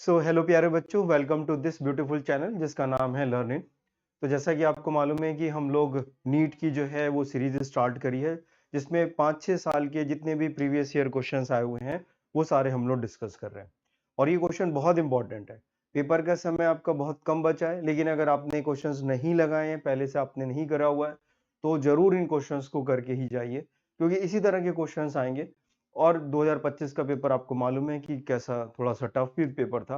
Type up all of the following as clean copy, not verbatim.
सो hello प्यारे बच्चों, welcome to this beautiful channel जिसका नाम है लर्निंग। तो जैसा कि आपको मालूम है कि हम लोग नीट की जो है वो सीरीज स्टार्ट करी है, जिसमें 5-6 साल के जितने भी प्रीवियस ईयर क्वेश्चंस आए हुए हैं वो सारे हम लोग डिस्कस कर रहे हैं। और ये क्वेश्चन बहुत इंपॉर्टेंट है। पेपर का समय आपका बहुत कम बचा है, लेकिन अगर आपने क्वेश्चंस नहीं लगाए हैं, पहले से आपने नहीं करा हुआ है, तो जरूर इन क्वेश्चंस को करके ही जाइए, क्योंकि इसी तरह के क्वेश्चंस आएंगे। और 2025 का पेपर आपको मालूम है कि कैसा थोड़ा सा टफ भी पेपर था।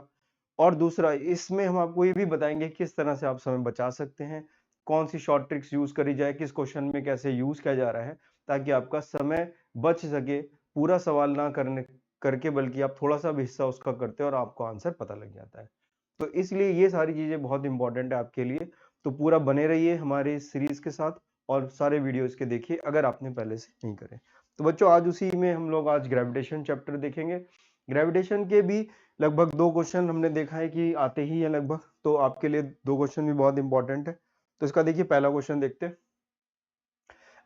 और दूसरा, इसमें हम आपको ये भी बताएंगे किस तरह से आप समय बचा सकते हैं, कौन सी शॉर्ट ट्रिक्स यूज करी जाए, किस क्वेश्चन में कैसे यूज किया जा रहा है, ताकि आपका समय बच सके पूरा सवाल ना करने करके, बल्कि आप थोड़ा सा भी हिस्सा उसका करते हैं और आपको आंसर पता लग जाता है। तो इसलिए ये सारी चीजें बहुत इंपॉर्टेंट है आपके लिए। तो पूरा बने रहिए हमारे इस सीरीज के साथ और सारे वीडियोस के देखिए अगर आपने पहले से नहीं करे। तो बच्चों, आज उसी में हम लोग आज ग्रेविटेशन चैप्टर देखेंगे। ग्रेविटेशन के भी लगभग 2 क्वेश्चन हमने देखा है कि आते ही है लगभग, तो आपके लिए 2 क्वेश्चन भी बहुत इंपॉर्टेंट है। तो इसका देखिए पहला क्वेश्चन देखते हैं।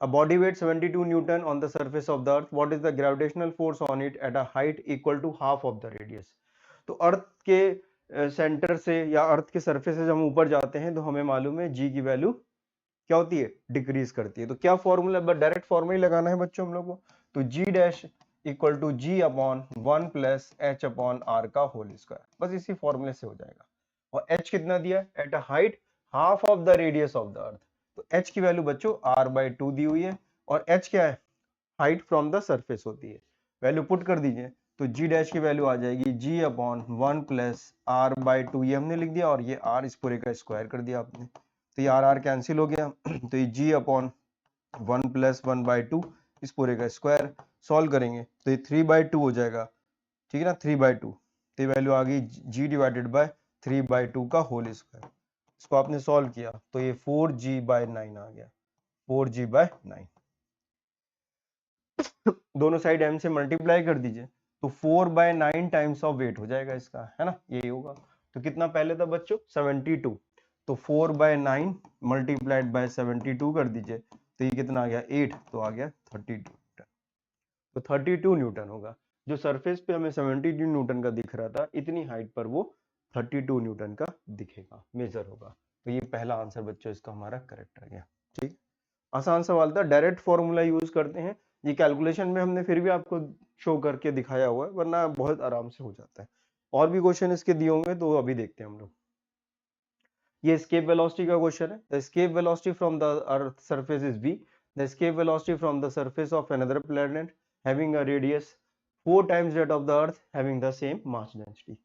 A body weight 72 Newton on the surface of the earth. What is the gravitational force on it at a height equal to half of the radius? तो अर्थ के सेंटर से या अर्थ के सरफेस से जब हम ऊपर जाते हैं तो हमें मालूम है जी की वैल्यू क्या होती है, डिक्रीज करती है। तो क्या फॉर्मूला, डायरेक्ट फॉर्मूला ही लगाना है बच्चों हम लोग को। तो g dash equal to ji upon 1 plus H upon are का होल स्क्वायर, बस इसी फॉर्मूले से हो जाएगा। और एच कितना दिया है, at a height half of the radius of the अर्थ। तो एच की वैल्यू बच्चों r/2 दी हुई है, और एच क्या है, हाइट फ्रॉम द सरफेस होती है। वैल्यू पुट कर दीजिए, तो जी डैश की वैल्यू आ जाएगी जी अपॉन 1 प्लस r/2, ये हमने लिख दिया, और ये r इस पूरे का स्क्वायर कर दिया आपने। तो ये r कैंसिल हो गया, तो ये g अपॉन 1 प्लस 1/2 इस पूरे का स्क्वायर। सॉल्व करेंगे तो ये 3/2 हो जाएगा, ठीक है ना, 3/2। तो ये वैल्यू आ गई g डिवाइडेड बाय 3/2 का होल स्क्वायर। इसको आपने सॉल्व किया तो ये 4g/9 आ गया, 4g/9। दोनों साइड m से मल्टीप्लाई कर दीजिए, तो 4/9 टाइम्स ऑफ वेट हो जाएगा इसका, है ना, यही होगा। तो कितना पहले था बच्चों, 72। तो 4/9 मल्टीप्लाइड बाय 72 कर दीजिए, तो ये कितना आ गया, 8, तो आ गया 32 न्यूटन। तो 32 न्यूटन होगा। जो सरफेस पे हमें 72 न्यूटन का दिख रहा था, इतनी हाइट पर वो 32 न्यूटन का दिखेगा, मेजर होगा। तो ये पहला आंसर बच्चों इसका हमारा करेक्ट आ गया। ठीक, आसान सवाल था, डायरेक्ट फॉर्मूला यूज करते हैं। ये कैलकुलेशन में हमने फिर भी आपको शो करके दिखाया हुआ है, वरना बहुत आराम से हो जाता है। और भी क्वेश्चन इसके दिए होंगे, तो अभी देखते हैं हम लोग। ये escape velocity का क्वेश्चन है। The escape velocity from the earth surface is v. The escape velocity from the surface of another planet having a radius 4 times that of the earth having the same mass density.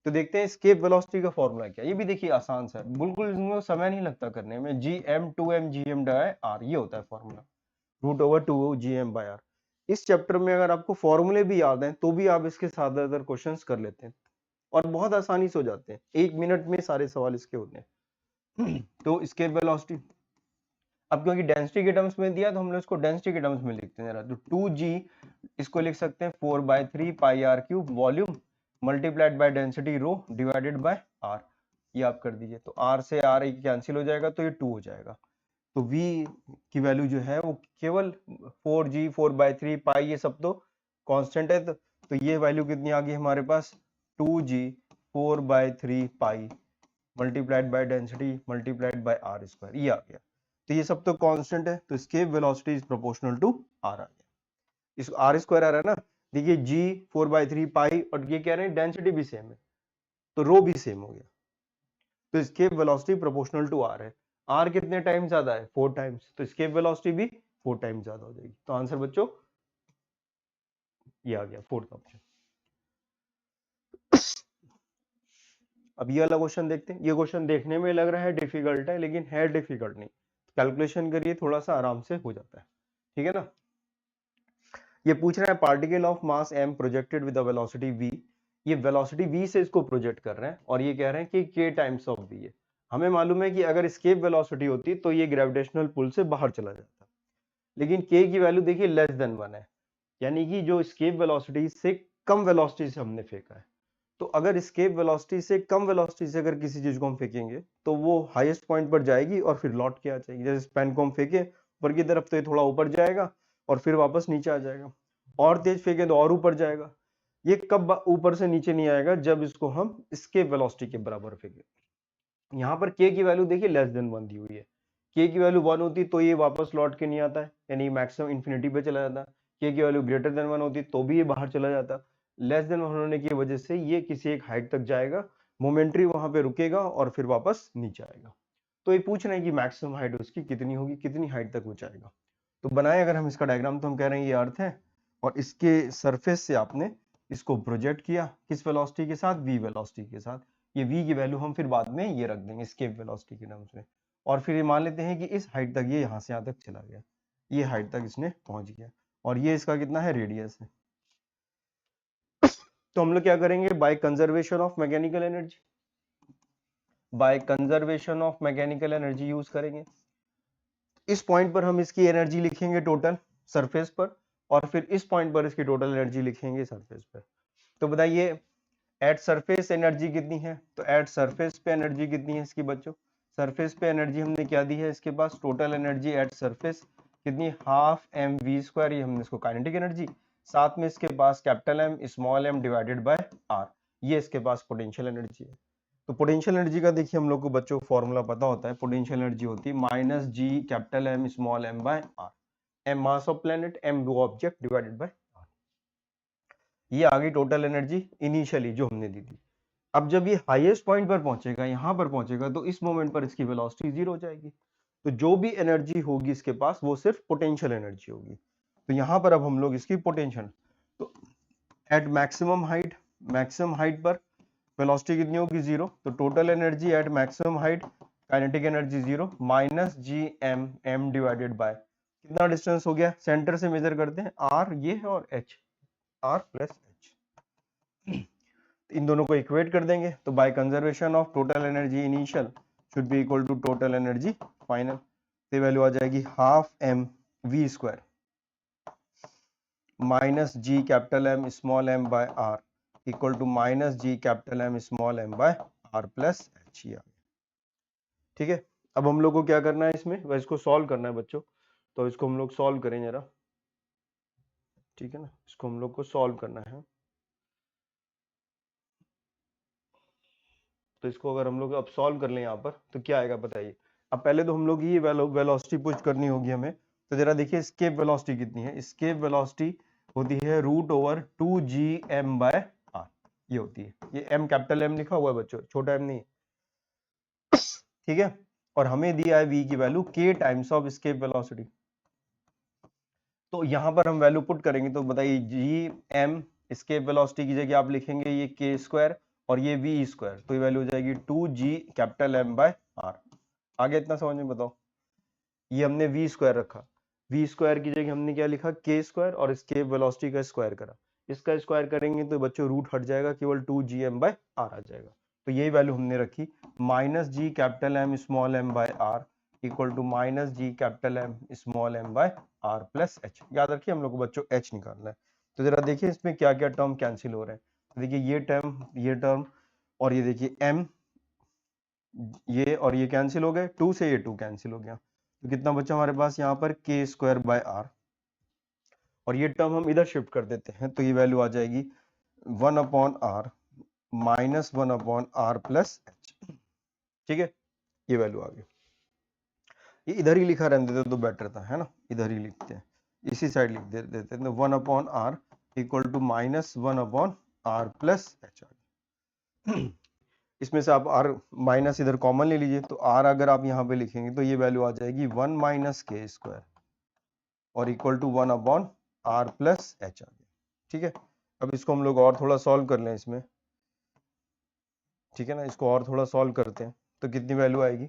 तो देखते हैं escape velocity का formula क्या है। ये भी देखिए आसान सा है, बिल्कुल इसमें समय नहीं लगता करने में। gm2m/r ये होता है फॉर्मूला, √2gm/r। इस चैप्टर में अगर आपको फॉर्मूले भी याद हैं तो भी आप इसके साथ अदर क्वेश्चंस कर लेते हैं, और बहुत आसानी से हो जाते हैं। 1 मिनट में सारे सवाल इसके होते हैं। तो escape वेलोसिटी, अब क्योंकि डेंसिटी के टर्म्स में दिया तो हम लोग इसको डेंसिटी के टर्म्स में लिखते हैं जरा। तो 2g इसको लिख सकते हैं 4/3 पाई r cube volume multiplied by density rho divided by r। ये आप कर दीजिए, तो r से r कैंसिल हो जाएगा, तो ये 2 हो जाएगा। तो v की वैल्यू जो है वो केवल 4g 4/3 पाई, ये सब तो कांस्टेंट है। तो ये वैल्यू कितनी आ गई हमारे पास, 2g 4/3 pi multiplied by density multiplied by r square, ये आ गया। तो ये सब तो कांस्टेंट है, तो escape velocity is proportional to r आ गया। इस r स्क्वायर आ रहा है ना, देखिए g 4/3 पाई, और ये कह रहे हैं डेंसिटी भी सेम है, तो रो भी सेम हो गया। तो escape velocity proportional to r है। r कितने टाइम ज्यादा है, 4 टाइम्स, तो escape वेलोसिटी भी 4 टाइम्स ज्यादा हो जाएगी। तो आंसर बच्चों ये आ गया, 4th ऑप्शन। अब ये वाला क्वेश्चन देखते हैं। ये क्वेश्चन देखने में लग रहा है डिफिकल्ट है, लेकिन है डिफिकल्ट नहीं। कैलकुलेशन करिए, थोड़ा सा आराम से हो जाता है, ठीक है ना। ये पूछ रहा है particle of mass m projected with a velocity v। ये वेलोसिटी v से इसको प्रोजेक्ट कर रहे हैं, और ये कह रहे हैं कि k टाइम्स ऑफ v है। हमें मालूम है कि अगर escape वेलोसिटी होती तो ये ग्रेविटेशनल पुल से बाहर चला जाता, लेकिन k की वैल्यू देखिए लेस देन 1 है, यानी कि जो escape वेलोसिटी से कम वेलोसिटी से हमने फेंका है। तो अगर escape वेलोसिटी से कम वेलोसिटी से अगर किसी चीज को हम फेंकेंगे तो वो हाईएस्ट पॉइंट पर जाएगी और फिर लौट के आ जाएगी। जैसे पेन को हम फेंके ऊपर की तरफ तो ये थोड़ा ऊपर जाएगा और फिर वापस नीचे आ जाएगा, और तेज फेंके तो और ऊपर जाएगा। ये कब ऊपर से नीचे नहीं आएगा, जब इसको हम एस्केप वेलोसिटी के बराबर फेंके। यहाँ पर k की वैल्यू देखिए लेस देन 1 दी हुई है, k की वैल्यू 1 होती तो ये वापस लौट के नहीं आता है, यानी मैक्सिमम इंफिनिटी पे चला जाता। k की वैल्यू ग्रेटर देन 1 होती तो भी ये बाहर चला जाता। लेस देन 1 होने की वजह से ये किसी एक हाइट तक जाएगा, मोमेंट्री वहां पे रुकेगा और फिर वापस नीचे आएगा। तो ये पूछ रहे हैं कि मैक्सिमम हाइट उसकी कितनी होगी, कितनी हाइट तक वो जाएगा। तो बनाए अगर हम इसका डायग्राम, तो हम कह रहे हैं ये अर्थ है और इसके सरफेस से आपने इसको प्रोजेक्ट किया किस वेलोसिटी के साथ, v वेलोसिटी के साथ। ये v की वैल्यू हम फिर बाद में ये रख देंगे एस्केप वेलोसिटी के टर्म्स में। और फिर ये मान लेते हैं कि इस हाइट तक ये यहाँ से यहाँ तक चला गया, ये हाइट तक इसने पहुंच गया और ये इसका कितना है, रेडियस है। तो हम लोग क्या करेंगे, by conservation of mechanical energy, by conservation of mechanical energy use करेंगे। इस पॉइंट पर हम इसकी एनर्जी लिखेंगे टोटल सरफेस पर, और फिर इस पॉइंट पर इसकी टोटल एनर्जी लिखेंगे सरफेस पर। तो बताइए एट सरफेस एनर्जी कितनी है, तो एट सरफेस पे एनर्जी कितनी है इसकी बच्चों, सरफेस पे एनर्जी हमने क्या दी है इसके पास, टोटल एनर्जी एट सरफेस कितनी, हाफ एम वी स्क्वायर, ये हमने इसको काइनेटिक एनर्जी, साथ में इसके पास capital M small m divided by are, ये इसके पास पोटेंशियल एनर्जी है। तो पोटेंशियल एनर्जी का देखिए हम लोग को बच्चों फॉर्मूला पता होता है, पोटेंशियल एनर्जी होती है minus G capital M small m by R, m mass of planet, m वो ऑब्जेक्ट डिवाइडेड बाय आर। ये आ गई टोटल एनर्जी इनिशियली जो हमने दी थी। अब जब ये हाईएस्ट पॉइंट पर पहुंचेगा, यहां पर पहुंचेगा, तो इस मोमेंट पर इसकी वेलोसिटी जीरो हो जाएगी। तो जो भी एनर्जी होगी इसके पास वो सिर्फ पोटेंशियल एनर्जी होगी। तो यहां पर अब हम लोग इसकी पोटेंशियल, तो एट मैक्सिमम हाइट पर वेलोसिटी कितनी होगी, जीरो। तो total energy at maximum height, kinetic energy zero, minus G M, m divided by कितना डिस्टेंस हो गया, सेंटर से मेजर करते हैं आर ये है और एच, आर प्लस एच, इन दोनों को इक्वेट कर देंगे। तो by conservation of total energy initial should be equal to total energy final, तो वैल्यू आ जाएगी half M we square minus G capital M small m by R equal to minus G capital M small m by R plus H. ठीक है, अब हम लोग को क्या करना है इसमें, वह इसको सॉल्व करना है बच्चों। तो इसको हम लोग सॉल्व करें जरा, ठीक है ना, इसको हम लोग को सॉल्व करना है। तो इसको अगर हम लोग अब सॉल्व कर लें यहाँ पर तो क्या आएगा बताइए। अब पहले तो हम लोग ये वेलोसिटी पुट करनी होगी हमें। तो जरा देखिए स्केप वेलोसिटी कितनी है, स्केप वेलोसिटी होती है root over 2gm bye are, ये होती है, ये m कैपिटल M लिखा हुआ है बच्चों, छोटा m नहीं, ठीक है। और हमें दिया है v की value k times of escape velocity. तो यहां पर हम वैल्यू पुट करेंगे तो बताइए gm स्केप वेलोसिटी की जगह आप लिखेंगे ये k स्क्वायर और ये v स्क्वायर, तो ये वैल्यू हो जाएगी 2g capital M bye are. आगे इतना समझ में बताओ, ये हमने v स्क्वायर रखा, v स्क्वायर की जगह हमने क्या लिखा, k स्क्वायर, और स्केप वेलोसिटी का स्क्वायर करा, इसका स्क्वायर करेंगे तो बच्चों रूट हट जाएगा, केवल 2gm बाय आर आ जाएगा। तो यही वैल्यू हमने रखी, minus G capital M small m by R equal to minus G capital M small m by R plus H. याद रखिए हम लोग को बच्चों एच निकालना है। तो जरा देखिए इसमें क्या क्या टर्म कैंसिल हो रहे हैं, तो देखिए ये टर्म और ये देखिए m, ये और ये कैंसिल हो गए, 2 से ये 2 कैंसिल हो गया, तो कितना बचा हमारे पास यहाँ पर k स्क्वायर बाय आर, और ये टर्म हम इधर शिफ्ट कर देते हैं तो ये वैल्यू आ जाएगी 1 upon R minus 1 upon are plus H. ठीक है, ये वैल्यू आ गई। ये इधर ही लिखा रहने देते तो बेटर था, है ना, इधर ही लिखते हैं, इसी साइड लिख देते हैं, तो 1 upon are equal to minus 1 upon are plus h आ गया। इसमें से आप आर माइनस इधर कॉमन ले लीजिए, तो आर अगर आप यहाँ पे लिखेंगे तो ये वैल्यू आ जाएगी 1 माइनस के स्क्वायर और equal to 1 upon are plus h आ गया। ठीक है, अब इसको हम लोग और थोड़ा सॉल्व कर लें इसमें, ठीक है ना, इसको और थोड़ा सॉल्व करते हैं तो कितनी वैल्यू आएगी,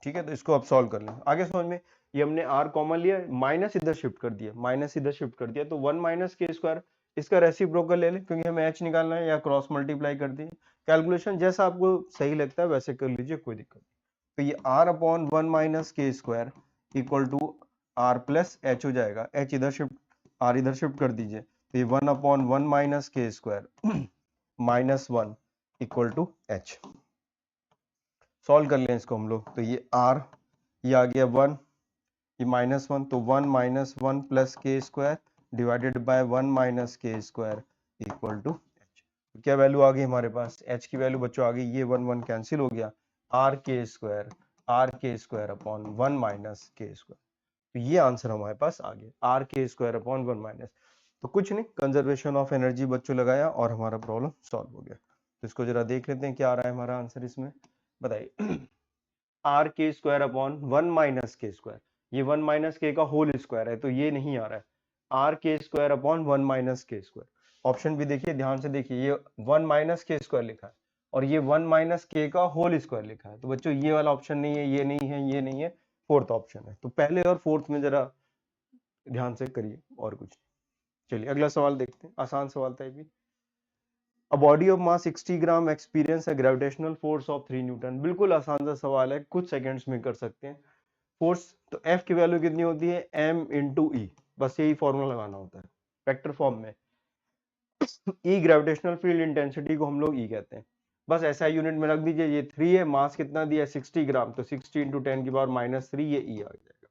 ठीक है। तो इसको अब सॉल्व कर लें, आगे समझ में। ये हमने r कॉमन लिया, माइनस इधर शिफ्ट कर दिया, माइनस इधर शिफ्ट कर दिया, तो 1 माइनस के स्क्वायर, इसका रेसिप्रोकल ले लें क्योंकि हमें h निकालना है, या क्रॉस मल्टीप्लाई कर दिए, कैलकुलेशन जैसा आपको सही लगता है वैसे कर लीजिए, कोई दिक्कत नहीं। तो ये r अपॉन 1 माइनस के square equal to R plus H हो जाएगा, h इधर शिफ्ट, r इधर शिफ्ट कर दीजिए, तो ये 1 अपॉन 1 माइनस के square minus 1 equal to H. Solve कर लें इसको हम लोग, तो ये r, ये आ गया 1, ये -1 तो 1 - 1 प्लस के स्क्वायर डिवाइडेड बाय 1 माइनस के स्क्वायर इक्वल टू एच। क्या वैल्यू आ गई हमारे पास, एच की वैल्यू बच्चों आ गई, ये 1 कैंसिल हो गया, आर के स्क्वायर अपॉन 1 माइनस के स्क्वायर। तो ये आंसर हमारे पास आ गया, आर के स्क्वायर अपॉन 1 माइनस। तो कुछ नहीं, कंजर्वेशन ऑफ एनर्जी बच्चों लगाया और हमारा प्रॉब्लम सॉल्व हो गया। तो इसको जरा देख लेते हैं क्या आ रहा है हमारा आंसर इसमें, बताइए। आर के स्क्वायर अपॉन 1 माइनस के स्क्वायर, ये 1 माइनस के का होल स्क्वायर है तो ये नहीं आ रहा है, आर के स्क्वायर अपॉन 1 माइनस के स्क्वायर। ऑप्शन भी देखिए, ध्यान से देखिए, ये 1 माइनस के स्क्वायर लिखा है और ये 1 माइनस के का होल स्क्वायर लिखा है। तो बच्चों ये वाला ऑप्शन नहीं है, ये नहीं है, ये नहीं है, फोर्थ ऑप्शन है। तो पहले और फोर्थ में जरा ध्यान से करिए और कुछ नहीं। चलिए अगला सवाल देखते हैं, आसान सवाल था ये भी। A body of mass 60 gram experience a gravitational force of 3 Newton. बिल्कुल आसान सा सवाल है, कुछ सेकंड्स में कर सकते हैं। फोर्स तो F की वैल्यू कितनी होती है, m इंटू ई, बस यही फॉर्मूला लगाना होता है वेक्टर फॉर्म में। E ग्रेविटेशनल फील्ड इंटेंसिटी को हम लोग E कहते हैं, बस ऐसा यूनिट में रख दीजिए। ये 3 है, मास कितना दिया है 60 ग्राम, तो 60 इंटू 10 की पावर -3 ये E आ जाएगा।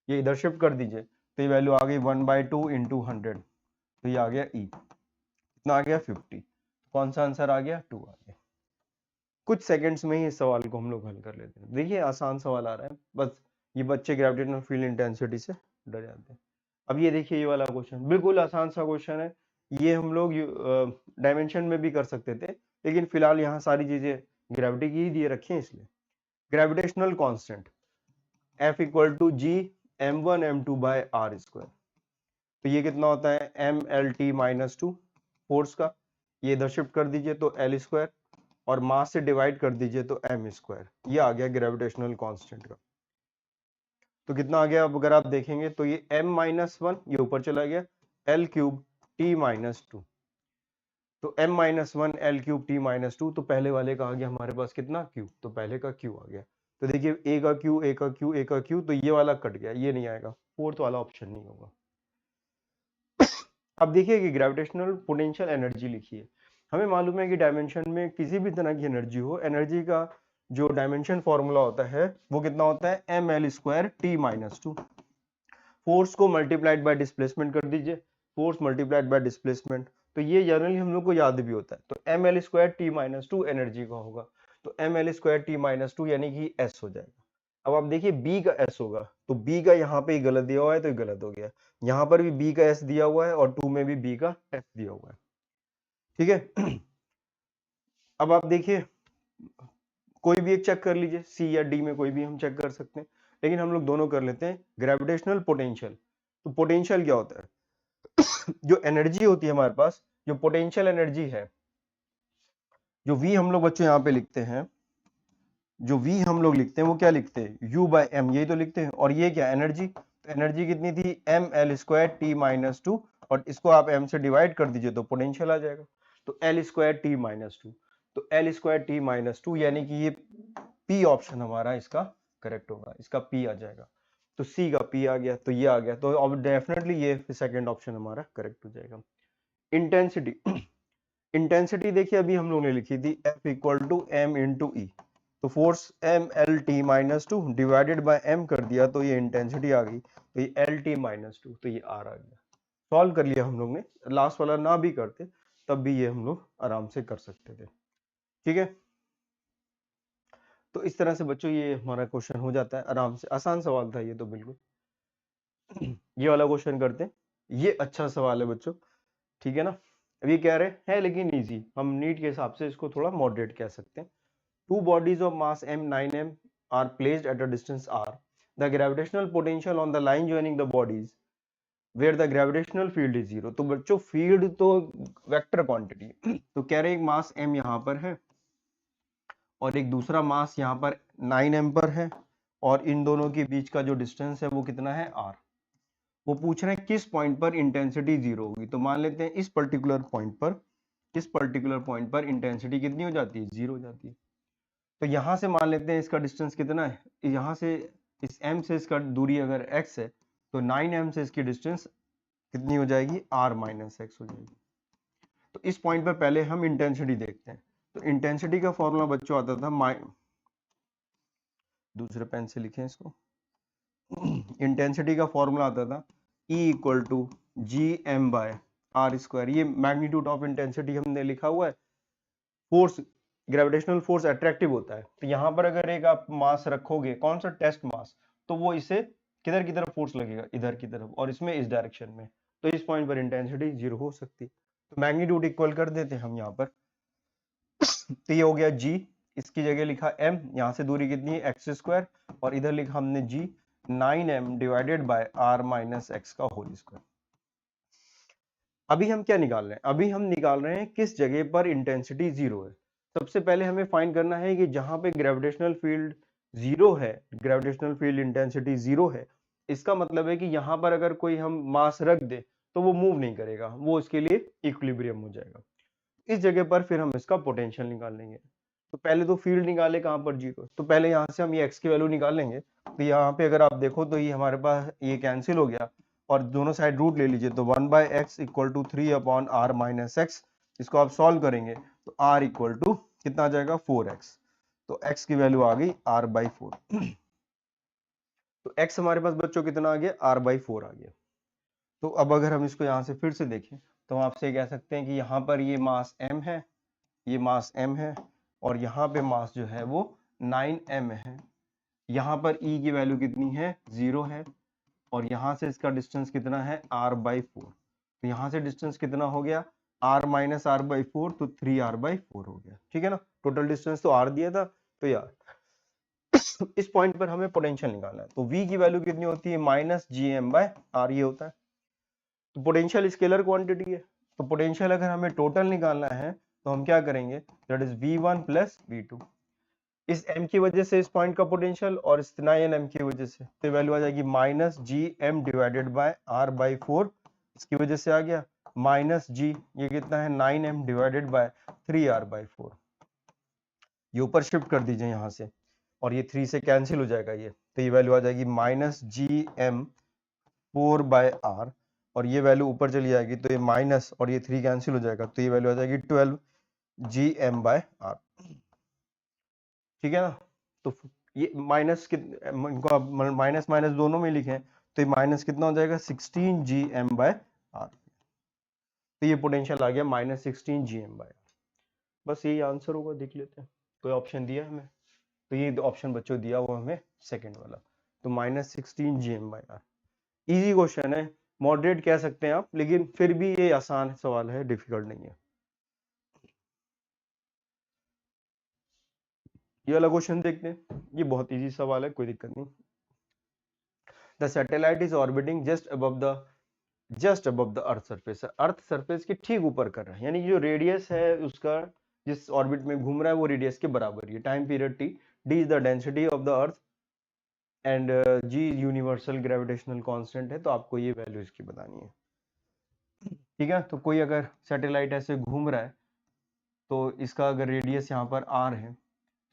ये इधर शिफ्ट कर दीजिए तो ये वैल्यू आ गई 1/2 इंटू 100, तो ये आ गया E, कितना आ गया 50। कौन सा आंसर आ गया, 2 आ गया। कुछ सेकंड्स में ही इस सवाल को हम लोग हल कर लेते हैं। देखिए आसान सवाल आ रहा है, बस ये बच्चे ग्रेविटेशनल फील्ड इंटेंसिटी से डर जाते हैं। अब ये देखिए, ये वाला क्वेश्चन बिल्कुल आसान सा क्वेश्चन है, ये हम लोग डायमेंशन में भी कर सकते थे, लेकिन फिलहाल यहाँ सारी चीजें ग्रेविटी की ही दिए रखी हैं, इसलिए gravitational constant F equal to G m1 m2 by R square. तो ये कितना होता है, mlt -2 फोर्स का, ये इधर शिफ्ट कर दीजिए तो l स्क्वायर, और मास से डिवाइड कर दीजिए तो m स्क्वायर, ये आ गया ग्रेविटेशनल कांस्टेंट का। तो कितना आ गया, अब अगर आप देखेंगे तो ये m-1 ये ऊपर चला गया, l क्यूब t -2, तो m-1 l क्यूब t -2, तो पहले वाले का आ गया हमारे पास कितना, q, तो पहले का q आ गया। तो देखिए a का q, a का q, a का q, तो ये वाला कट गया, ये नहीं आएगा, फोर्थ वाला ऑप्शन नहीं होगा। अब देखिए कि ग्रेविटेशनल पोटेंशियल एनर्जी लिखी है, हमें मालूम है कि डायमेंशन में किसी भी तरह की एनर्जी हो, एनर्जी का जो डायमेंशन फॉर्मूला होता है वो कितना होता है, ml² t -2। फोर्स को मल्टीप्लाइड बाय डिस्प्लेसमेंट कर दीजिए, फोर्स मल्टीप्लाइड बाय डिस्प्लेसमेंट, तो ये जनरली हम लोग को याद भी होता है। तो ml² t -2 एनर्जी का होगा, तो ml² t -2 यानी कि s हो जाएगा। अब आप देखिए b का s होगा, तो b का यहाँ पे गलत दिया हुआ है तो ये गलत हो गया, यहाँ पर भी b का s दिया हुआ है और 2 में भी b का s दिया हुआ है, ठीक है। अब आप देखिए कोई भी एक चेक कर लीजिए, सी या डी में कोई भी हम चेक कर सकते हैं, लेकिन हम लोग दोनों कर लेते हैं। ग्रेविटेशनल पोटेंशियल, तो पोटेंशियल क्या होता है, जो एनर्जी होती है हमारे पास, जो पोटेंशियल एनर्जी है, जो v हम लोग बच्चों यहाँ पे लिखते हैं, जो v हम लोग लिखते हैं वो क्या लिखते हैं, u/m, यही तो लिखते हैं। और ये क्या एनर्जी, तो एनर्जी कितनी थी, ml² t -2, और इसको आप m से डिवाइड कर दीजिए तो पोटेंशियल आ जाएगा, तो l² t -2, तो l² t -2 यानी कि ये p ऑप्शन हमारा इसका करेक्ट होगा, इसका p आ जाएगा। तो c का p आ गया, तो ये आ गया, तो अब डेफिनेटली ये सेकंड ऑप्शन हमारा करेक्ट हो जाएगा। इंटेंसिटी, इंटेंसिटी देखिए अभी हम लोगों ने लिखी थी F equal to m into e, तो force mlt -2 divided by m कर दिया तो ये इंटेंसिटी आ गई, तो ये lt -2, तो ये r आ गया। सॉल्व कर लिया हम लोग ने, लास्ट वाला ना भी करते तब भी ये हम लोग आराम से कर सकते थे, ठीक है। तो इस तरह से बच्चों ये हमारा क्वेश्चन हो जाता है आराम से, आसान सवाल था ये तो बिल्कुल। ये वाला क्वेश्चन करते हैं, ये अच्छा सवाल है बच्चों, ठीक है ना। अब ये कह रहे हैं लेकिन इजी, हम नीट के हिसाब से इसको थोड़ा मॉडरेट कह सकते हैं। Two bodies of mass m 9m are placed at a distance r. The gravitational potential on the line joining the bodies where the gravitational field is 0. तो बच्चों फील्ड तो वेक्टर क्वांटिटी, तो कह रहे हैं एक मास m यहाँ पर है और एक दूसरा मास यहाँ पर 9m पर है, और इन दोनों के बीच का जो डिस्टेंस है वो कितना है r। वो पूछ रहे हैं किस पॉइंट पर इंटेंसिटी 0 होगी, तो मान लेते हैं इस पर्टिकुलर पॉइंट पर इंटेंसिटी कितनी हो जाती है, 0 हो जाती है। तो यहां से मान लेते हैं इसका डिस्टेंस कितना है, यहां से इस m से इसका दूरी अगर x है तो 9m से इसकी डिस्टेंस कितनी हो जाएगी, r - x हो जाएगी। तो इस पॉइंट पर पहले हम इंटेंसिटी देखते हैं, तो इंटेंसिटी का फॉर्मूला बच्चों आता था दूसरे पेन से लिखें इसको, इंटेंसिटी का फॉर्मूला आता था E equal to G M by R square. ये मैग्नीट्यूड ऑफ इंटेंसिटी हमने लिखा हुआ है। फोर्स, ग्रेविटेशनल फोर्स अट्रैक्टिव होता है, तो यहाँ पर अगर एक आप मास रखोगे, कौन सा टेस्ट मास, तो वो इसे किधर की तरफ फोर्स लगेगा, इधर की तरफ, और इसमें इस डायरेक्शन में, तो इस पॉइंट पर इंटेंसिटी जीरो हो सकती है। तो मैग्नीट्यूड इक्वल कर देते हैं हम यहाँ पर, तो ये हो गया जी, इसकी जगह लिखा m, यहाँ से दूरी कितनी है एक्स स्क्वायर, और इधर लिखा हमने जी 9m divided by r minus x का होल स्क्वायर। अभी हम क्या निकाल रहे हैं, अभी हम निकाल रहे हैं किस जगह पर इंटेंसिटी जीरो है। सबसे पहले हमें फाइंड करना है कि जहां पे ग्रेविटेशनल फील्ड जीरो है, ग्रेविटेशनल फील्ड इंटेंसिटी जीरो है, इसका मतलब है कि यहां पर अगर कोई हम मास रख दे तो वो मूव नहीं करेगा, वो इसके लिए इक्विलिब्रियम हो जाएगा। इस जगह पर फिर हम इसका पोटेंशियल निकाल लेंगे। तो पहले तो फील्ड निकाले कहां पर, जीरो, तो पहले यहाँ से हम ये x की वैल्यू निकाल लेंगे। तो यहाँ पे अगर आप देखो तो ये हमारे पास ये कैंसिल हो गया, और दोनों साइड रूट ले लीजिए, तो 1/x equal to 3/r minus x. इसको आप सॉल्व करेंगे तो r इक्वल टू कितना आ जाएगा 4x। तो x की वैल्यू आ गई r/4। तो x हमारे पास बच्चों कितना आ गया, r/4 आ गया। तो अब अगर हम इसको यहाँ से फिर से देखें तो हम आपसे कह सकते हैं कि यहाँ पर ये मास m है, ये मास m है, और यहाँ पे मास जो है वो 9m है। यहाँ पर E की वैल्यू कितनी है, 0 है, और यहाँ से इसका डिस्टेंस कितना है, r/4। तो यहाँ से डिस्टेंस कितना हो गया, r माइनस r/4, तो 3r/4 हो गया। ठीक है ना, टोटल डिस्टेंस तो r दिया था, तो यार इस पॉइंट पर हमें पोटेंशियल निकालना है। तो v की वैल्यू कितनी होती है, माइनस gm/r, ये होता है। तो पोटेंशियल स्केलर क्वांटिटी है, तो पोटेंशियल अगर हमें टोटल निकालना है तो हम क्या करेंगे, that is v1 plus v2। इस m की वजह से इस पॉइंट का पोटेंशियल, और इस 9m की वजह से, तो वैल्यू आ जाएगी minus gm divided by r/4। इसकी वजह से आ गया माइनस g, ये कितना है 9m डिवाइडेड बाय 3r/4। ये ऊपर शिफ्ट कर दीजिए यहाँ से, और ये 3 से कैंसिल हो जाएगा ये, तो ये वैल्यू आ जाएगी माइनस gm 4/r, और ये वैल्यू ऊपर चली जाएगी, तो ये माइनस और ये 3 कैंसिल हो जाएगा, तो ये वैल्यू आ जाएगी 12 gm/r। ठीक है ना, तो ये माइनस इनको आप माइनस माइनस दोनों में लिखें, तो ये माइनस कितना हो जाएगा 16 gm/r। तो ये पोटेंशियल आ गया माइनस 16 gm/r। बस यही आंसर होगा, देख लेते हैं कोई ऑप्शन दिया है हमें, तो ये ऑप्शन बच्चों दिया हुआ हमें सेकंड वाला, तो माइनस 16 gm/r। इजी क्वेश्चन है, मॉडरेट कह सकते हैं आप, लेकिन फिर भी ये आसान सवाल है, डिफिकल्ट नहीं है। ये वाला क्वेश्चन देखते हैं, ये बहुत इजी सवाल है, कोई दिक्कत नहीं। The satellite is orbiting just above the earth surface. Earth surface के ठीक ऊपर कर रहा है, यानी जो रेडियस है उसका, जिस ऑर्बिट में घूम रहा है वो रेडियस के बराबर है। Time period T, D is the density of the earth, and G universal gravitational constant है, तो आपको ये वैल्यू इसकी बतानी है। ठीक है, तो कोई अगर सैटेलाइट ऐसे घूम रहा है, तो इसका अगर रेडियस यहाँ पर r है,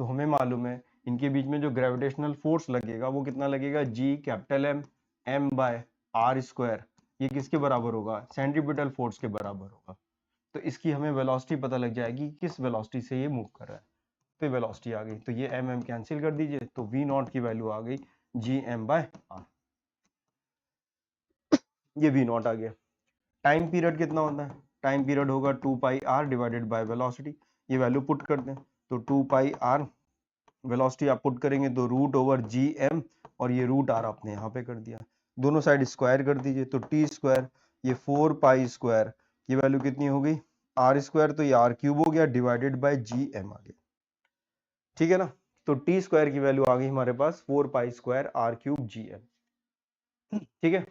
तो हमें मालूम है इनके बीच में जो ग्रेविटेशनल फोर्स लगेगा वो कितना लगेगा, g कैपिटल M m/r²। ये किसके बराबर होगा, सेंट्रीपिटल फोर्स के बराबर होगा। तो इसकी हमें वेलोसिटी पता लग जाएगी, किस वेलोसिटी से ये मूव कर रहा है। तो वेलोसिटी आ गई, तो ये m कैंसिल कर दीजिए, तो v0 की वैल्यू आ गई gm/r। ये v0 आ गया। टाइम पीरियड कितना होता है, टाइम पीरियड होगा 2πr डिवाइडेड बाय वेलोसिटी। ये वैल्यू पुट कर दें, तो 2πr, वेलोसिटी आप पुट करेंगे तो √/gm, और ये √r आपने यहाँ पे कर दिया, दोनों साइड स्क्वायर कर दीजिए, तो t², ये 4π², ये वैल्यू कितनी हो गई r², तो ये r³ हो गया, डिवाइडेड बाय gm आ गया। ठीक है ना, तो t² की वैल्यू आ गई हमारे पास 4π² r³ gm। ठीक है,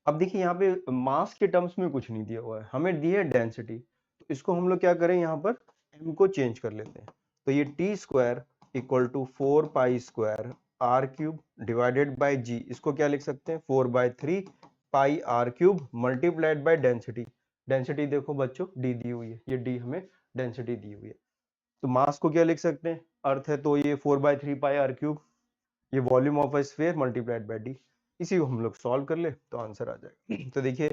अब देखिए यहाँ पे मास के टर्म्स में कुछ नहीं दिया हुआ है, हमें दी है डेंसिटी, तो इसको हम लोग क्या करें, यहाँ पर m को चेंज कर लेते हैं। तो ये t² equal to 4π² r³ divided by g, इसको क्या लिख सकते हैं 4/3 pi r³ multiplied by density. Density देखो बच्चों d दी हुई है, ये d हमें डेंसिटी दी हुई है। तो मास को क्या लिख सकते हैं, अर्थ है तो ये 4/3 पाई r³, ये volume of a sphere multiplied by D. इसी को हम लोग सॉल्व कर ले तो आंसर आ जाएगा। तो देखिए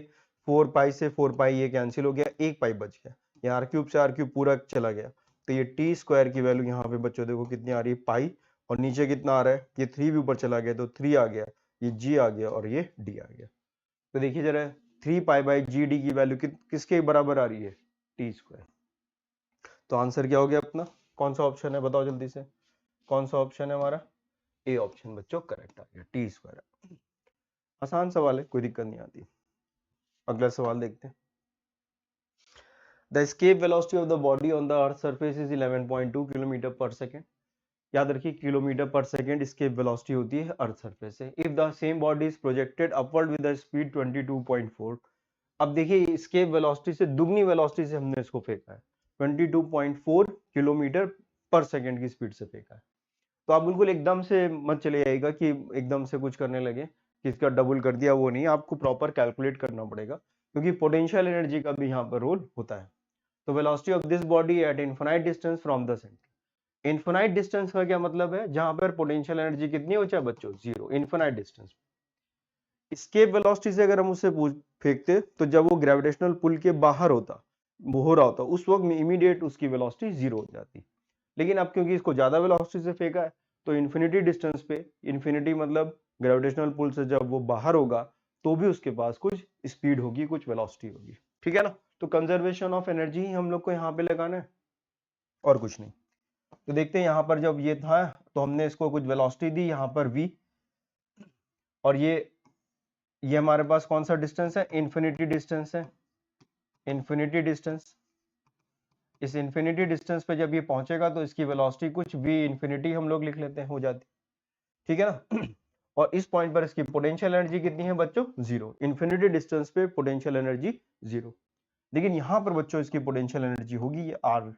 4π से 4π ये कैंसिल हो गया, 1 पाई बच गया, ये r³ से r³ पूरा चला गया, तो ये t² की वैल्यू यहाँ पे बच्चों देखो कितनी आ रही है, पाई, और नीचे कितना आ रहा है, ये 3 भी ऊपर चला गया तो 3 आ गया, ये g आ गया और ये d आ गया। तो देखिए जरा 3 पाई बाई जी डी की वैल्यू किसके बराबर आ रही है, टी स्क्वायर। तो आंसर क्या हो गया अपना, कौन सा ऑप्शन है बताओ जल्दी से, कौन सा ऑप्शन है हमारा, ए ऑप्शन बच्चों करेक्ट आ गया, टी स्क्वायर। आसान सवाल है, कोई दिक्कत नहीं आती। अगला सवाल देखते हैं। The escape velocity of the body on the earth surface is 11.2 kilometre पर सेकेंड। याद रखिए किलोमीटर पर सेकेंड escape velocity होती है अर्थ सरफेस से। If the same body is projected upward with the speed 22.4। अब देखिए escape velocity से दुगनी वेलोसिटी से हमने इसको फेंका है, 22.4 किलोमीटर पर सेकेंड की स्पीड से फेंका है। तो आप बिल्कुल एकदम से मत चले जाइएगा कि एकदम से कुछ करने लगे कि इसका डबल कर दिया, वो नहीं, आपको प्रॉपर कैलकुलेट करना पड़ेगा क्योंकि पोटेंशियल एनर्जी का भी यहाँ पर रोल होता है। तो velocity of this body at infinite distance from the centre. Infinite distance का क्या मतलब है, जहां पर पोटेंशियल एनर्जी कितनी हो चाहे बच्चों, zero, infinite distance. Escape velocity से अगर हम उससे फेंकते तो जब वो ग्रेविटेशनल पुल के बाहर होता, वो हो रहा होता, उस वक्त में इमीडिएट उसकी वेलोसिटी जीरो हो जाती। लेकिन अब क्योंकि इसको ज्यादा वेलोसिटी से फेंका है तो इन्फिनिटी डिस्टेंस पे, इन्फिनिटी मतलब ग्रेविटेशनल पुल से जब वो बाहर होगा तो भी उसके पास कुछ स्पीड होगी, कुछ वेलोसिटी होगी, ठीक है ना। तो कंजर्वेशन ऑफ एनर्जी ही हम लोग को यहाँ पे लगाना है और कुछ नहीं। तो देखते हैं यहाँ पर जब ये था तो हमने इसको कुछ वेलोसिटी दी यहाँ पर v, और ये हमारे पास कौन सा डिस्टेंस है, इन्फिनिटी डिस्टेंस है, इन्फिनिटी डिस्टेंस। इस इन्फिनिटी डिस्टेंस पे जब ये पहुंचेगा तो इसकी वेलोसिटी कुछ v इन्फिनिटी हम लोग लिख लेते हैं, हो जाती, ठीक है ना। और इस पॉइंट पर इसकी पोटेंशियल एनर्जी कितनी है बच्चों, जीरो। इन्फिनिटी डिस्टेंस पे पोटेंशियल एनर्जी जीरो, लेकिन यहां पर बच्चों इसकी पोटेंशियल एनर्जी होगी ये आर।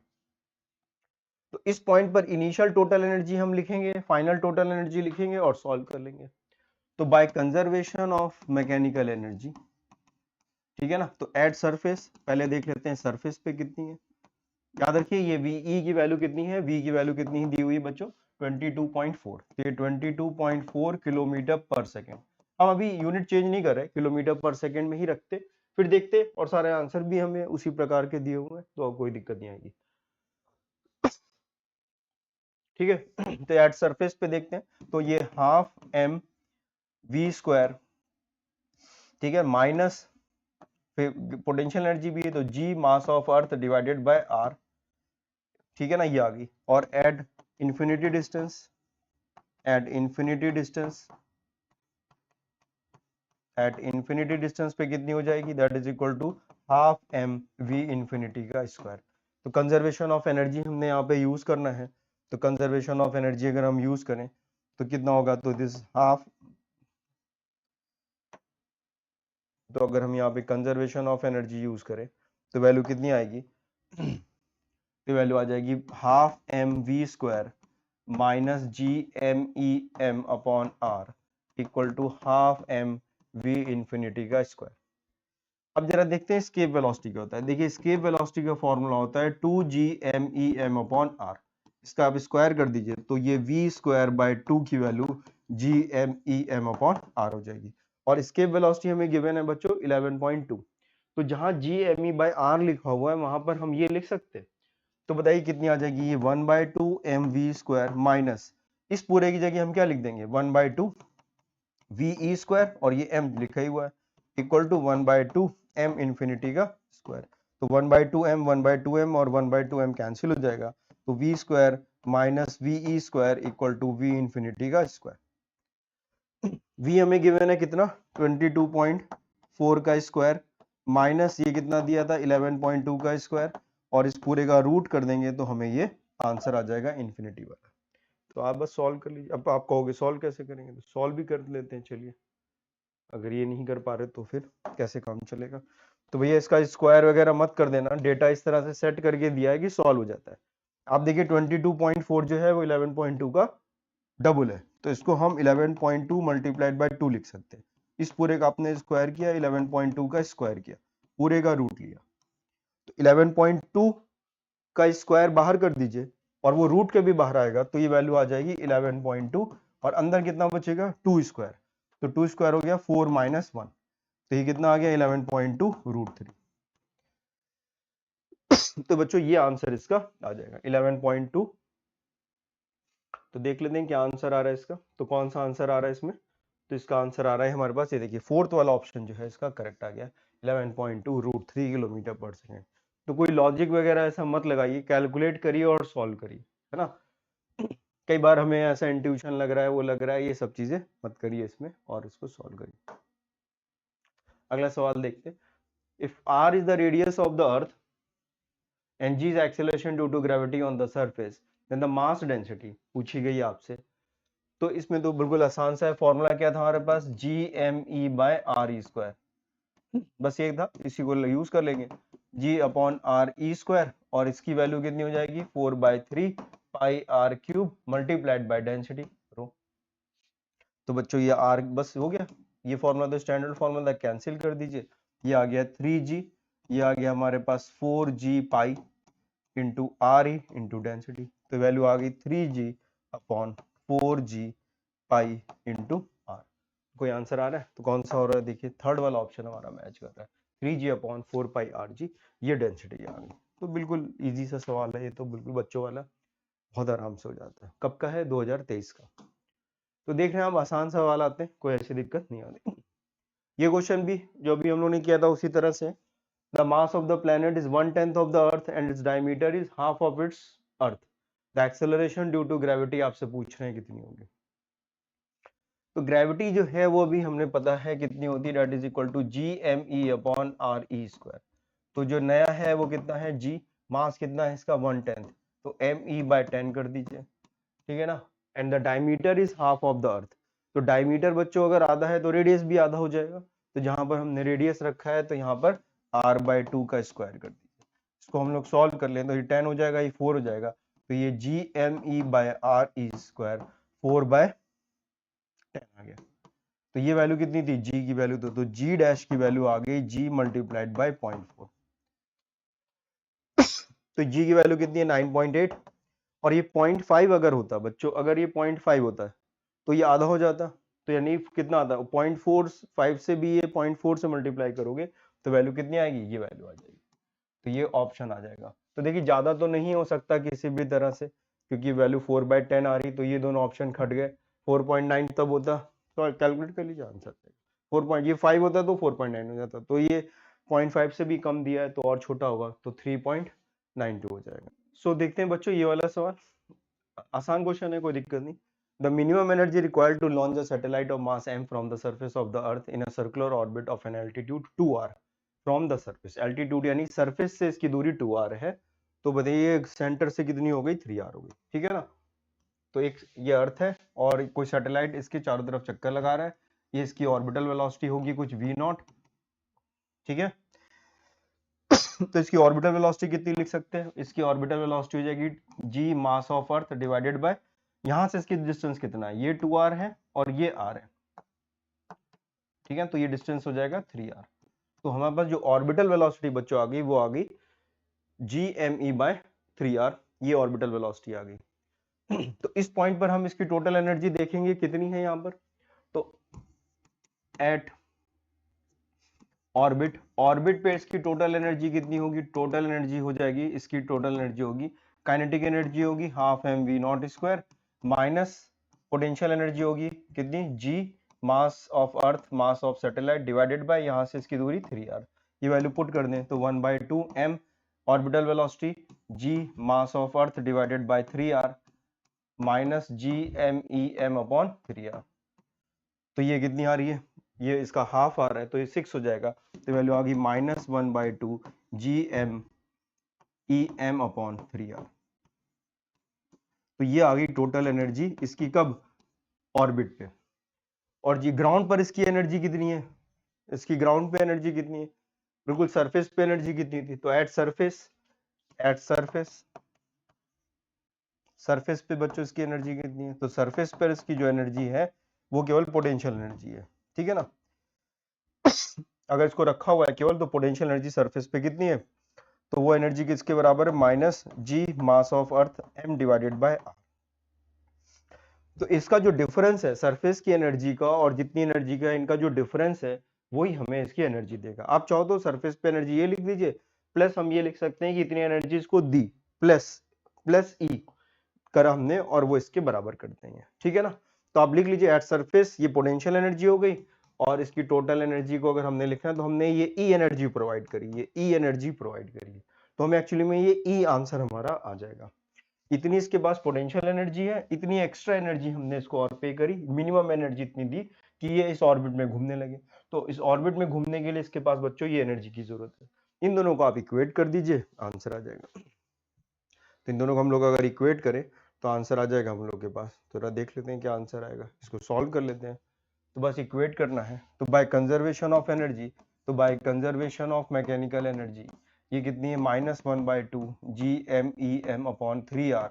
तो इस पॉइंट पर इनिशियल टोटल एनर्जी हम लिखेंगे, फाइनल टोटल एनर्जी लिखेंगे और सॉल्व कर लेंगे। तो by conservation of mechanical energy, ठीक है ना। तो एट सरफेस पहले देख लेते हैं सरफेस पे कितनी है। याद रखिए ये वी की वैल्यू कितनी है, वी की वैल्यू कितनी दी हुई है बच्चों, 22.4। तो ये 22.4 किलोमीटर पर सेकेंड। हम अभी यूनिट चेंज नहीं कर रहे, किलोमीटर पर सेकेंड में ही रखते, फिर देखते, और सारे आंसर भी हमें उसी प्रकार के दिए हुए हैं तो कोई दिक्कत नहीं आएगी, ठीक है। तो एट सरफेस पे देखते हैं तो ये हाफ एम वी स्क्वायर, ठीक है, माइनस पोटेंशियल एनर्जी भी है तो g mass of earth divided by r, ठीक है ना, ये आ गई। और at infinity distance, at infinity distance, at infinity distance पे कितनी हो जाएगी, that is equal to half M we infinity का स्क्वायर। तो कंजर्वेशन ऑफ एनर्जी हमने यहाँ पे यूज करना है, तो कंजर्वेशन ऑफ एनर्जी अगर हम यूज करें तो कितना होगा, तो दिस हाफ, तो अगर हम यहाँ पे कंजर्वेशन ऑफ एनर्जी यूज करें तो वैल्यू कितनी आएगी, तो वैल्यू आ जाएगी half M we square minus G M E M upon are equal to half M we infinity का स्क्वायर। अब जरा देखते हैं स्केप वेलोसिटी क्या होता है। देखिए स्केप वेलोसिटी का फॉर्मूला होता है 2gmem अपॉन आर। इसका आप स्क्वायर कर दीजिए तो ये v स्क्वायर बाय 2 की वैल्यू gmem अपॉन आर हो जाएगी। और स्केप वेलोसिटी हमें गिवन है बच्चों 11.2। तो जहां gme बाय आर लिखा हुआ है वहां पर हम ये लिख सकते हैं। तो बताइए कितनी आ जाएगी, ये 1/2 mv स्क्वायर माइनस इस पूरे की जगह हम क्या लिख देंगे 1/2 ve स्क्वायर, और ये m लिखा ही हुआ है, इक्वल टू 1/2 m इंफिनिटी का स्क्वायर। तो 1/2 m 1/2 m और 1/2 m कैंसिल हो जाएगा, तो v square minus ve square equal to v infinity का स्क्वायर। v हमें गिवन है कितना 22.4 का स्क्वायर माइनस ये कितना दिया था 11.2 का स्क्वायर, और इस पूरे का रूट कर देंगे तो हमें ये आंसर आ जाएगा इन्फिनिटी वाला। तो आप बस सॉल्व कर लीजिए। अब आप कहोगे सॉल्व कैसे करेंगे, तो सॉल्व भी कर लेते हैं, चलिए। अगर ये नहीं कर पा रहे तो फिर कैसे काम चलेगा। तो भैया इसका स्क्वायर वगैरह मत कर देना, डेटा इस तरह से सेट करके दिया है कि सॉल्व हो जाता है। आप देखिए 22.4 जो है वो 11.2 का डबल है, तो इसको हम 11.2 मल्टीप्लाइड बाय 2 लिख सकते हैं। इस पूरे का आपने स्क्वायर किया, 11.2 का स्क्वायर किया, पूरे का रूट लिया, तो 11.2 का स्क्वायर बाहर कर दीजिए और वो रूट के भी बाहर आएगा तो ये वैल्यू आ जाएगी 11.2, और अंदर कितना बचेगा 2 स्क्वायर, तो 2 स्क्वायर हो गया 4 माइनस 1, तो ये कितना आ गया 11.2 रूट 3। तो बच्चों ये आंसर इसका आ जाएगा 11.2। तो देख लेते हैं क्या आंसर आ रहा है इसका। तो कौन सा आंसर आ रहा है इसमें? तो इसका आंसर आ रहा है हमारे पास, ये देखिए फोर्थ वाला ऑप्शन जो है इसका करेक्ट आ गया, 11.2 √3 किलोमीटर पर सेकेंड। तो कोई लॉजिक वगैरह ऐसा मत लगाइए, कैलकुलेट करिए और सॉल्व करिए, है ना। कई बार हमें ऐसा इंट्यूशन लग रहा है, वो लग रहा है, ये सब चीजें मत करिए इसमें और इसको सॉल्व करिए। अगला सवाल देखते हैं। If r is the radius of the earth and g is acceleration due to gravity on the surface, then the mass density पूछी गई आपसे। तो इसमें तो बिल्कुल आसान सा है, फॉर्मूला क्या था हमारे पास, g_m_e/r²। बस ये था, इसी को यूज कर लेंगे, g/r² और इसकी वैल्यू कितनी हो जाएगी 4/3 πr³ मल्टीप्लाइड बाय डेंसिटी। तो बच्चों ये r बस हो गया, ये फॉर्मूला तो स्टैंडर्ड फॉर्मूला कैंसिल कर दीजिए, ये आ गया 3g, ये आ गया हमारे पास 4g pi into R E into density. तो वैल्यू आ गई 3g/4g पाई इंटू आर। कोई आंसर आ रहा है? तो कौन सा हो रहा है, देखिए थर्ड वाला ऑप्शन हमारा मैच कर रहा है, 3g/4 पाई आर जी, ये डेंसिटी आ गई। तो बिल्कुल इजी सा सवाल है ये, तो बिल्कुल बच्चों वाला, बहुत आराम से हो जाता है। कब का है? 2023 का। तो देख रहे हैं आप, आसान सवाल आते हैं, कोई ऐसी दिक्कत नहीं आती। ये क्वेश्चन भी जो भी हम लोगों ने किया था उसी तरह से, the mass of the planet is 1/10 of the earth and its diameter is half of its earth, the acceleration due to gravity आपसे पूछ रहे हैं कितनी होगी। तो ग्रेविटी जो है वो भी हमने पता है कितनी होती है, that is equal to gme/re²। तो जो नया है वो कितना है, g, मास कितना है इसका 1/10, तो me/10 कर दीजिए, ठीक है ना। And the diameter is half of the अर्थ। तो डायमीटर बच्चों अगर आधा है तो रेडियस भी आधा हो जाएगा, तो जहां पर हमने रेडियस रखा है तो यहाँ पर r/2 का स्क्वायर कर दीजिए। इसको हम लोग सॉल्व कर लें तो ये 10 हो जाएगा, ये 4 हो जाएगा, तो ये gme/re² 4/10 आ गया। तो ये वैल्यू कितनी थी, g की वैल्यू, तो g डैश की वैल्यू आ गई g मल्टीप्लाइड बाय 0.4। तो g की वैल्यू कितनी है 9.8, और ये 0.5 अगर होता बच्चों, अगर ये 0.5 होता है तो ये आधा हो जाता, तो यानी कितना आता, 0.45 से भी ये 0.4 से मल्टीप्लाई करोगे तो वैल्यू कितनी आएगी, ये वैल्यू आ जाएगी। तो ये ऑप्शन आ जाएगा। तो देखिए ज्यादा तो नहीं हो सकता किसी भी तरह से, क्योंकि वैल्यू 4/10 आ रही, तो ये दोनों ऑप्शन खट गए। 4.9 तब होता, तो कैलकुलेट कर लीजिए आंसर। 4.5 होता तो 4.9 हो जाता, तो ये 0.5 से भी कम दिया है तो और छोटा होगा, तो 3.92 हो जाएगा। सो देखते हैं बच्चों ये वाला सवाल, आसान क्वेश्चन है, कोई दिक्कत नहीं। The minimum energy required to launch a satellite of mass m from the surface of the earth in a circular orbit of an altitude 2r from the surface, altitude यानी सरफेस से इसकी दूरी 2r है, तो बताइए centre से कितनी हो गई, 3r हो गई, ठीक है ना। तो एक ये अर्थ है और कोई सैटेलाइट इसके चारों तरफ चक्कर लगा रहा है, ये इसकी ऑर्बिटल वेलोसिटी होगी कुछ v0, ठीक है। तो इसकी ऑर्बिटल वेलोसिटी कितनी लिख सकते हैं, इसकी ऑर्बिटल वेलोसिटी हो जाएगी g mass of earth divided bye, यहां से इसकी डिस्टेंस कितना है, ये 2r है और ये r है, ठीक है, तो ये डिस्टेंस हो जाएगा 3r। तो हमारे पास जो ऑर्बिटल वेलोसिटी बच्चों आ गई वो आ गई gme/3r, ये ऑर्बिटल वेलोसिटी आ गई। तो इस पॉइंट पर हम इसकी टोटल एनर्जी देखेंगे कितनी है यहाँ पर, तो एट ऑर्बिट पे इसकी टोटल एनर्जी कितनी होगी, टोटल एनर्जी हो जाएगी, इसकी टोटल एनर्जी होगी, काइनेटिक एनर्जी होगी half mv0² minus potential energy होगी कितनी, g mass of earth, mass of satellite divided by यहाँ से इसकी दूरी 3r। ये वैल्यू पुट कर दें तो 1/2 m orbital velocity, g mass of earth divided bye 3r minus gme/3r। तो ये कितनी आ रही है, ये इसका हाफ आ रहा है तो ये 6 हो जाएगा, तो वैल्यू आ गई -1/2 gme/3r। तो ये आ गई टोटल एनर्जी इसकी, कब, ऑर्बिट पे। और जी ग्राउंड पर इसकी एनर्जी कितनी है, इसकी ग्राउंड पे एनर्जी कितनी है, बिल्कुल सरफेस पे एनर्जी कितनी थी, तो एट सरफेस पे बच्चों इसकी एनर्जी कितनी है, तो सरफेस पर इसकी जो एनर्जी है वो केवल पोटेंशियल एनर्जी है, ठीक है ना। अगर इसको रखा हुआ है केवल, तो पोटेंशियल एनर्जी सरफेस पे कितनी है, तो वो एनर्जी किसके बराबर है, -g mass of earth m divided by r। तो इसका जो डिफरेंस है सरफेस की एनर्जी का और जितनी एनर्जी का इनका जो डिफरेंस है वही हमें इसकी एनर्जी देगा। आप चाहो तो सरफेस पे एनर्जी ये लिख दीजिए, प्लस हम ये लिख सकते हैं कि इतनी एनर्जी इसको दी, प्लस ई करा हमने और वो इसके बराबर कर देंगे, ठीक है ना। तो आप लिख लीजिए एट सरफेस ये पोटेंशियल एनर्जी हो गई, और इसकी टोटल एनर्जी को अगर हमने लिखना है तो हमने ये ई एनर्जी प्रोवाइड करी, ये ई एनर्जी प्रोवाइड करी, तो हमें एक्चुअली में ये ई आंसर हमारा आ जाएगा। इतनी इसके पास पोटेंशियल एनर्जी है, इतनी एक्स्ट्रा एनर्जी हमने इसको और पे करी, मिनिमम एनर्जी इतनी दी कि ये इस ऑर्बिट में घूमने लगे। तो इस ऑर्बिट में घूमने के लिए इसके पास बच्चों ये एनर्जी की जरूरत है। इन दोनों को आप इक्वेट कर दीजिए, आंसर आ जाएगा। तो इन दोनों को हम लोग अगर इक्वेट करें तो आंसर आ जाएगा हम लोग के पास। तो जरा देख लेते हैं क्या आंसर आएगा, इसको सॉल्व कर लेते हैं। तो बस इक्वेट करना है। तो बाय कंजर्वेशन ऑफ एनर्जी, तो by conservation of mechanical energy, ये कितनी है -1/2 GMEM/3R,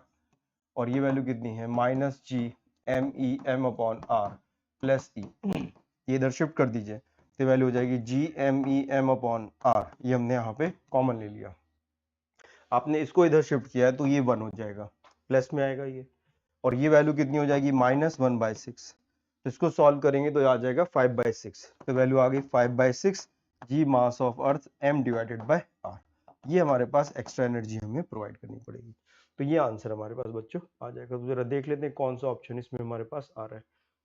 और ये वैल्यू कितनी है -GMEM/R प्लस ई, ये इधर शिफ्ट कर दीजिए, तो वैल्यू हो जाएगी GMEM/R, ये हमने यहाँ पे कॉमन ले लिया, आपने इसको इधर शिफ्ट किया है तो ये 1 हो जाएगा, प्लस में आएगा ये, और ये वैल्यू कितनी हो जाएगी -1/6, तो इसको सॉल्व करेंगे तो आ जाएगा 5/6, तो वैल्यू आ गई 5/6 जी मास ऑफ अर्थ m/r। ये हमारे पास एक्स्ट्रा एनर्जी हमें प्रोवाइड करनी पड़ेगी। तो ये आंसर हमारे पास बच्चों आ जाएगा। तो जरा देख लेते हैं कौन सा ऑप्शन इसमें हमारे पास आ रहा है।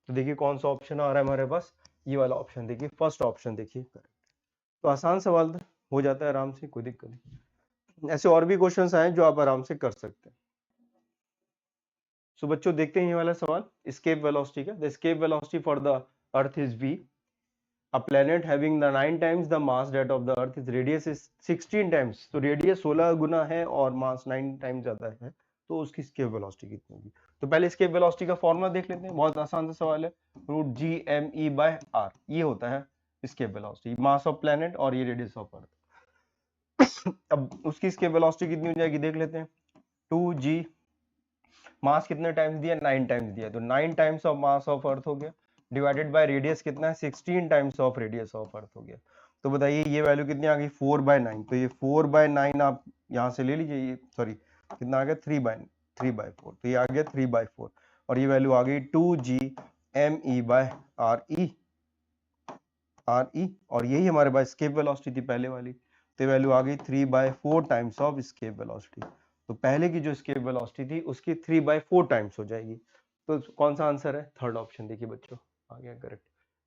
तो देखिए कौन सा ऑप्शन आ रहा है हमारे पास, ये वाला ऑप्शन देखिए, फर्स्ट ऑप्शन देखिए करेक्ट। तो आसान सवाल हो जाता है आराम से, कोई दिक्कत नहीं। ऐसे और भी क्वेश्चंस आए जो आप आराम से कर सकते हैं। सो बच्चों देखते हैं ये वाला सवाल, एस्केप वेलोसिटी का। The escape velocity for the earth is v, a planet having the 9 times the mass that of the earth, its radius is 16 times, तो रेडियस 16 गुना है और मास 9 टाइम ज्यादा है, तो उसकी एस्केप वेलोसिटी कितनी होगी। तो पहले एस्केप वेलोसिटी का फॉर्मूला देख लेते हैं, बहुत आसान सा सवाल है, √GME/r, ये होता है escape velocity, mass of planet और ये रेडियस ऑफ अर्थ। अब उसकी एस्केप वेलोसिटी कितनी हो जाएगी देख लेते हैं, 2g, मास कितने टाइम्स दिया 9 टाइम्स दिया, तो 9 टाइम्स ऑफ मास ऑफ अर्थ हो गया, डिवाइडेड बाय रेडियस कितना है 16 times of radius of earth हो गया। तो बताइए ये वैल्यू कितनी आ गई 4/9, तो ये 4/9 आप यहाँ से ले लीजिए, ये सॉरी कितना आ गया 3/4, तो ये आ गया 3/4, और ये वैल्यू आ गई 2GME/RE, और यही हमारे पास एस्केप वेलोसिटी थी पहले वाली, तो वैल्यू आ गई 3/4 टाइम्स ऑफ एस्केप वेलोसिटी। तो पहले की जो एस्केप वेलोसिटी थी उसकी 3/4 टाइम्स हो जाएगी। तो कौन सा आंसर है, थर्ड ऑप्शन देखिए बच्चों, आ गया करेक्ट।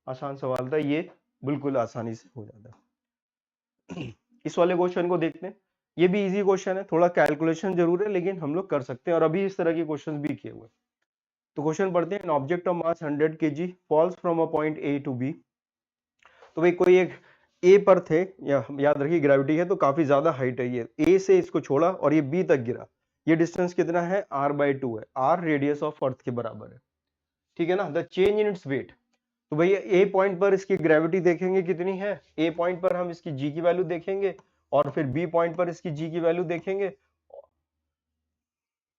आसान सवाल था ये, बिल्कुल आसानी से हो जाता है। इस वाले क्वेश्चन को देखते हैं, ये भी इजी क्वेश्चन है, थोड़ा कैलकुलेशन जरूर है लेकिन हम लोग कर सकते हैं, और अभी इस तरह के क्वेश्चन भी किए हुए। तो क्वेश्चन पढ़ते हैं, an object of mass 100 kg falls from a point A to B. तो भाई कोई एक ए पर थे, या याद रखिए ग्रेविटी है तो काफी ज्यादा हाइट है, ये ए से इसको छोड़ा और ये बी तक गिरा, ये डिस्टेंस कितना है r/2 है, r रेडियस ऑफ अर्थ के बराबर है, ठीक है ना। The change in its weight, तो भैया ए पॉइंट पर इसकी ग्रेविटी देखेंगे कितनी है, ए पॉइंट पर हम इसकी जी की वैल्यू देखेंगे और फिर बी पॉइंट पर इसकी जी की वैल्यू देखेंगे,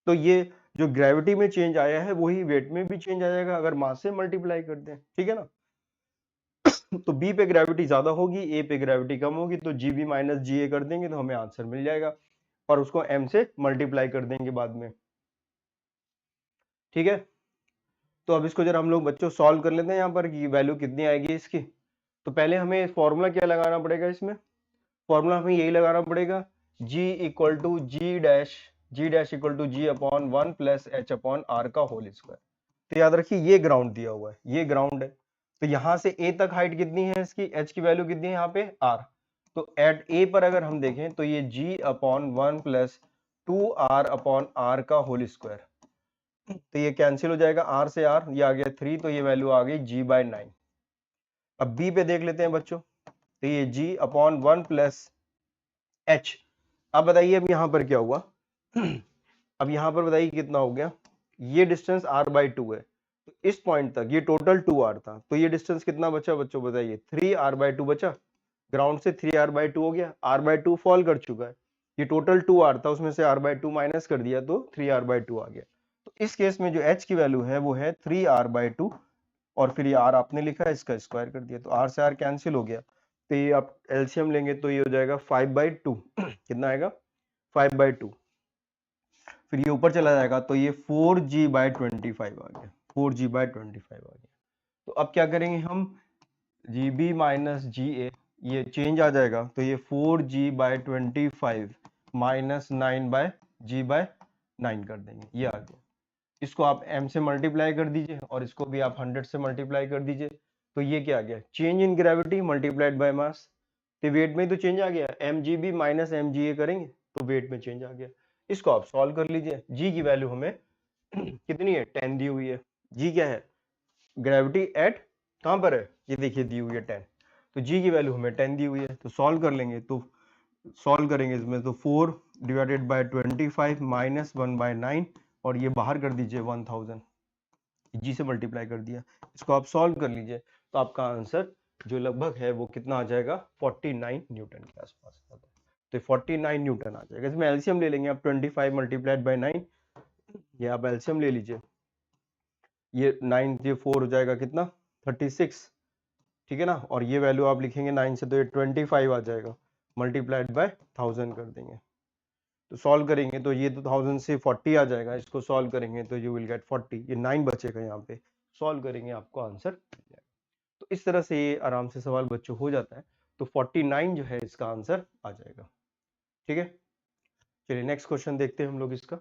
तो ये जो ग्रेविटी में चेंज आया है वही वेट में भी चेंज आ जाएगा अगर मास से मल्टीप्लाई करते हैं, ठीक है ना। तो बी पे ग्रेविटी ज्यादा होगी, ए पे ग्रेविटी कम होगी, तो जी बी माइनस जी ए कर देंगे तो हमें आंसर मिल जाएगा, और उसको एम से मल्टीप्लाई कर देंगे बाद में, ठीक है। तो अब इसको जरा हम लोग बच्चों सॉल्व कर लेते हैं यहाँ पर कि वैल्यू कितनी आएगी इसकी। तो पहले हमें फॉर्मूला क्या लगाना पड़ेगा, इसमें फॉर्मूला हमें यही लगाना पड़ेगा, G equal to G dash equal to ji upon 1 plus H upon are का होल स्क्वायर। तो याद रखिए ये ग्राउंड दिया हुआ है, ये ग्राउंड है, तो यहां से ए तक हाइट कितनी है इसकी, एच की वैल्यू कितनी है यहाँ पे आर, तो एट ए पर अगर हम देखें तो ये G upon 1 plus 2R upon are का होल स्क्वायर, तो ये कैंसिल हो जाएगा, आर से आर, ये आ गया 3, तो ये वैल्यू आ गई G/9। अब बी पे देख लेते हैं बच्चों, तो ये G अपॉन 1 प्लस एच। अब बताइए अब यहाँ पर क्या हुआ, अब यहाँ पर बताइए कितना हो गया, ये डिस्टेंस r/2 है, तो इस पॉइंट तक ये टोटल 2r था, तो ये डिस्टेंस कितना बचा बच्चों बताइए, 3r/2 बचा, ग्राउंड से 3r/2 हो गया, r/2 फॉल कर चुका है, ये टोटल 2r था उसमें से r/2 माइनस कर दिया तो 3r/2 आ गया। तो इस केस में जो h की वैल्यू है वो है 3r/2, और फिर ये r आपने लिखा है, इसका स्क्वायर कर दिया, तो r से r कैंसिल हो गया, तो ये आप एलसीएम लेंगे तो ये हो जाएगा 5/2 कितना आएगा 5/2, फिर ये ऊपर चला जाएगा तो ये 4g/25 आ गया, 4g/25 आ गया। तो अब क्या करेंगे हम, gb माइनस जी ए, ये चेंज आ जाएगा, तो ये 4g/25 माइनस 9/g/9 कर देंगे, ये आ गया। इसको आप m से मल्टीप्लाई कर दीजिए और इसको भी आप 100 से मल्टीप्लाई कर दीजिए, तो ये क्या आ गया, change in gravity multiplied by mass. तो वेट में तो चेंज आ गया, mgb माइनस mga करेंगे तो वेट में चेंज आ गया। इसको आप सॉल्व कर लीजिए। g की वैल्यू हमें कितनी है, 10 दी हुई है। g क्या है, ग्रेविटी एट कहां पर है, ये देखिए दी हुई है 10, तो g की वैल्यू हमें 10 दी हुई है। तो सॉल्व कर लेंगे, तो सॉल्व करेंगे इसमें, तो 4 डिवाइडेड बाय 25 माइनस 1/9 और ये बाहर कर दीजिए 1000, जी से मल्टीप्लाई कर दिया। इसको आप सॉल्व कर लीजिए तो आपका आंसर जो लगभग है वो कितना आ जाएगा, 49 न्यूटन के आसपास आता है। तो 49 न्यूटन आ जाएगा। इसमें एलसीएम ले लेंगे आप, 25 मल्टीप्लाइड बाय 9, ये आप एलसीएम ले लीजिए, ये 9 ये 4 हो जाएगा कितना, 36, ठीक है ना। और ये वैल्यू आप लिखेंगे 9 से तो ये 25 आ जाएगा, मल्टीप्लाइड बाय 1000 कर देंगे। तो सॉल्व करेंगे तो ये तो 1000 से 40 आ जाएगा, इसको सॉल्व करेंगे तो यू विल गेट 40, ये 9 बचेगा यहाँ पे, सॉल्व करेंगे आपको आंसर मिल जाएगा। तो इस तरह से ये आराम से सवाल बच्चों हो जाता है। तो 49 जो है इसका आंसर आ जाएगा, ठीक है। चलिए नेक्स्ट क्वेश्चन देखते हैं हम लोग इसका।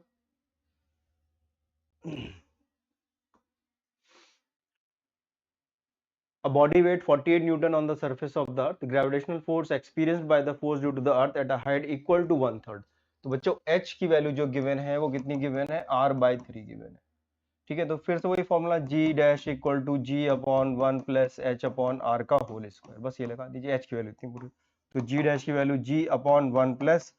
A body weight 48 Newton on the surface of the earth, gravitational force experienced by the force due to the earth at a height equal to 1/3। तो बच्चों h की वैल्यू जो गिवन है वो कितनी गिवन है, r/3 गिवन है, ठीक है। तो फिर से वही formula g dash equal to g upon 1 plus h upon r का होल स्क्वायर, बस ये लगा दीजिए, h की वैल्यू इतनी पूरी। तो g डैश की value g upon 1 plus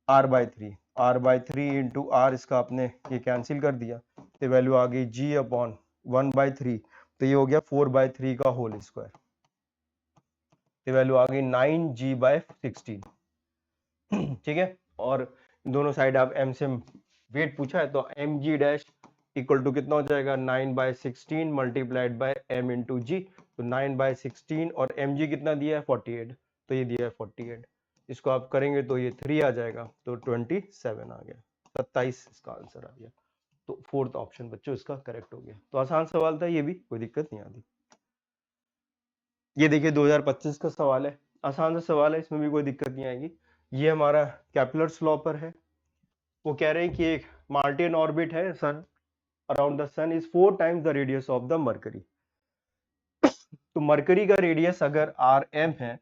r/3 into r, इसका आपने ये कैंसिल कर दिया तो वैल्यू आ गई g अपॉन 1/3, तो ये हो गया 4/3 का होल स्क्वायर, तो वैल्यू आ गई 9g/16, ठीक है। और दोनों साइड आप m से वेट पूछा है तो mg डैश इक्वल टू कितना हो जाएगा, 9/16 मल्टीप्लाइड बाय m इंटू जी, तो 9/16 और mg कितना दिया है 48, तो ये दिया है 48, इसको आप करेंगे तो ये 3 आ जाएगा, तो 27 आ गया, 27 इसका आंसर आ गया। तो फोर्थ ऑप्शन बच्चों इसका करेक्ट हो गया। तो आसान सवाल था ये भी, कोई दिक्कत नहीं आती। ये देखिए 2025 का सवाल है, आसान सा सवाल है, इसमें भी कोई दिक्कत नहीं आएगी। ये हमारा कैपलर्स लॉ पर है। वो कह रहे हैं कि एक मार्टियन ऑर्बिट है sun around the sun is 4 times the radius of the Mercury. तो मरकरी का रेडियस अगर rm है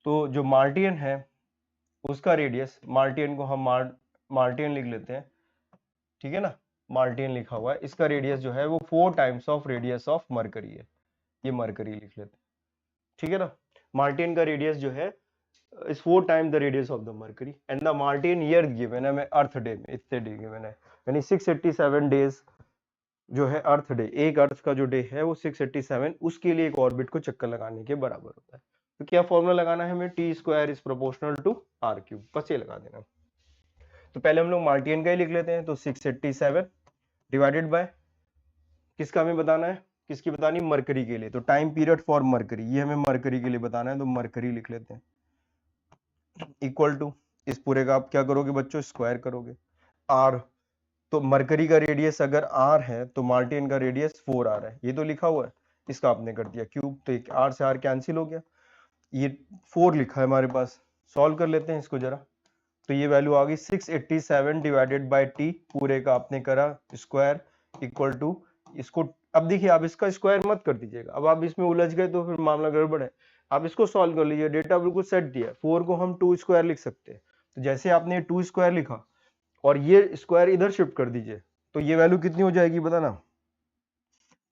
तो जो मार्टियन है उसका रेडियस, मार्टियन को हम मार्टियन लिख लेते हैं, ठीक है ना, मार्टियन लिखा हुआ है, इसका रेडियस जो है वो 4 times of radius of mercury है, ये मरकरी लिख लेते हैं, ठीक है ना। मार्टियन का रेडियस जो है is 4 times the radius of the Mercury and the Martian year given है हमें अर्थ डे में, इतने डे गिवन है, यानी 687 डेज जो है अर्थ डे, एक अर्थ का जो डे है वो 687, उसके लिए एक ऑर्बिट को चक्कर लगाने के बराबर होता है। तो क्या फॉर्मूला लगाना है हमें, T square is proportional to R cube, बस ये लगा देना। तो पहले हम लोग मार्टियन का ही लिख लेते हैं, तो 687 डिवाइडेड बाय किसका हमें बताना है, किसकी बतानी, मरकरी के लिए, तो टाइम पीरियड फॉर मरकरी, ये हमें मरकरी के लिए बताना है, तो मरकरी लिख लेते हैं, इक्वल टू इस पूरे का आप क्या करोगे बच्चों, स्क्वायर करोगे, आर, तो मरकरी का रेडियस अगर आर है तो मार्टियन का रेडियस 4r है, ये तो लिखा हुआ है, इसका आपने कर दिया क्यूब, तो एक आर से आर कैंसिल हो गया, ये 4 लिखा है हमारे पास, सॉल्व कर लेते हैं इसको जरा। तो ये वैल्यू आ गई 687 डिवाइडेड बाय टी, पूरे का आपने करा स्क्वायर, इक्वल टू इसको, अब देखिए आप इसका स्क्वायर मत कर दीजिएगा, अब आप इसमें उलझ गए तो फिर मामला गड़बड़ है। आप इसको सॉल्व कर लीजिए, डेटा बिल्कुल सेट दिया है, 4 को हम 2 स्क्वायर लिख सकते हैं, तो जैसे आपने 2 स्क्वायर लिखा और ये स्क्वायर इधर शिफ्ट कर दीजिए, तो ये वैल्यू कितनी हो जाएगी बताना।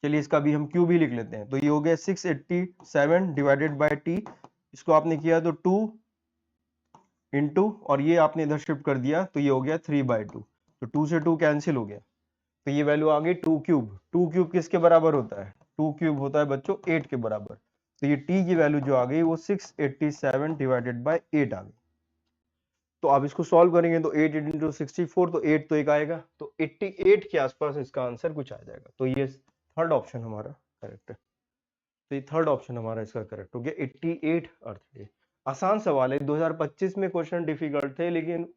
चलिए इसका भी हम क्यूब ही लिख लेते हैं, तो ये हो गया 687 डिवाइडेड बाय टी, इसको आपने किया तो 2 इंटू और ये आपने इधर शिफ्ट कर दिया तो ये हो गया 3/2, तो 2 से 2 कैंसिल हो गया, तो ये वैल्यू आ गई 2 क्यूब, 2 क्यूब किसके बराबर होता है, 2 क्यूब होता है बच्चों 8 के बराबर, तो ये t की वैल्यू जो आ गई वो 687 डिवाइडेड बाय 8 आ गई। तो आप इसको सॉल्व करेंगे तो 8 इंटू 64, तो 8 तो एक आएगा, तो 88 के आसपास इसका आंसर कुछ आ जाएगा, तो ये थर्ड ऑप्शन हमारा करेक्ट है। तो ये थर्ड ऑप्शन हमारा इसका करेक्ट हो गया, 88 अर्थ डे। आसान सवाल है, 2025 में क्वेश्चन डिफिकल्ट थे लेकिन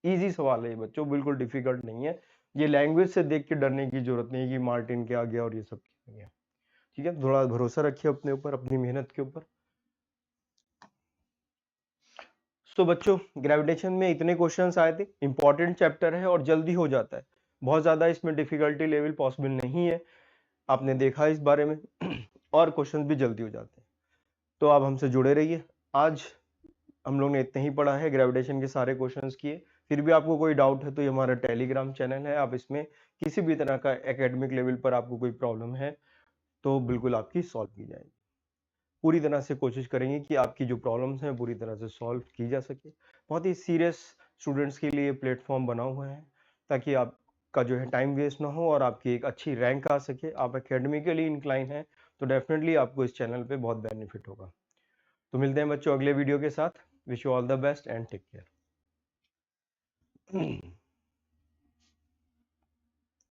इजी सवाल है ये बच्चों, बिल्कुल डिफिकल्ट नहीं है। ये लैंग्वेज से देख के डरने की जरूरत नहीं है कि मार्टिन क्या आ गया और ये सब क्या गया, ठीक है। थोड़ा भरोसा रखिए अपने ऊपर, अपनी मेहनत के ऊपर। तो बच्चों ग्रेविटेशन में इतने क्वेश्चंस आए थे, इंपॉर्टेंट चैप्टर है और जल्दी हो जाता है। बहुत ज़्यादा इसमें डिफ़िकल्टी लेवल पॉसिबल नहीं है, आपने देखा इस बारे में और क्वेश्चन भी जल्दी हो जाते हैं। तो आप हमसे जुड़े रहिए। आज हम लोग ने इतना ही पढ़ा है, ग्रेविटेशन के सारे क्वेश्चंस किए। फिर भी आपको कोई डाउट है तो ये हमारा टेलीग्राम चैनल है, आप इसमें किसी भी तरह का एकेडमिक लेवल पर आपको कोई प्रॉब्लम है तो बिल्कुल आपकी सॉल्व की जाएगी। पूरी तरह से कोशिश करेंगे कि आपकी जो प्रॉब्लम्स हैं पूरी तरह से सॉल्व की जा सके। बहुत ही सीरियस स्टूडेंट्स के लिए प्लेटफॉर्म बना हुआ है ताकि आपका जो है टाइम वेस्ट ना हो और आपकी एक अच्छी रैंक आ सके। आप एकेडमिकली इंक्लाइन हैं तो डेफिनेटली आपको इस चैनल पे बहुत बेनिफिट होगा। तो मिलते हैं बच्चों अगले वीडियो के साथ। Wish you all the best and take care.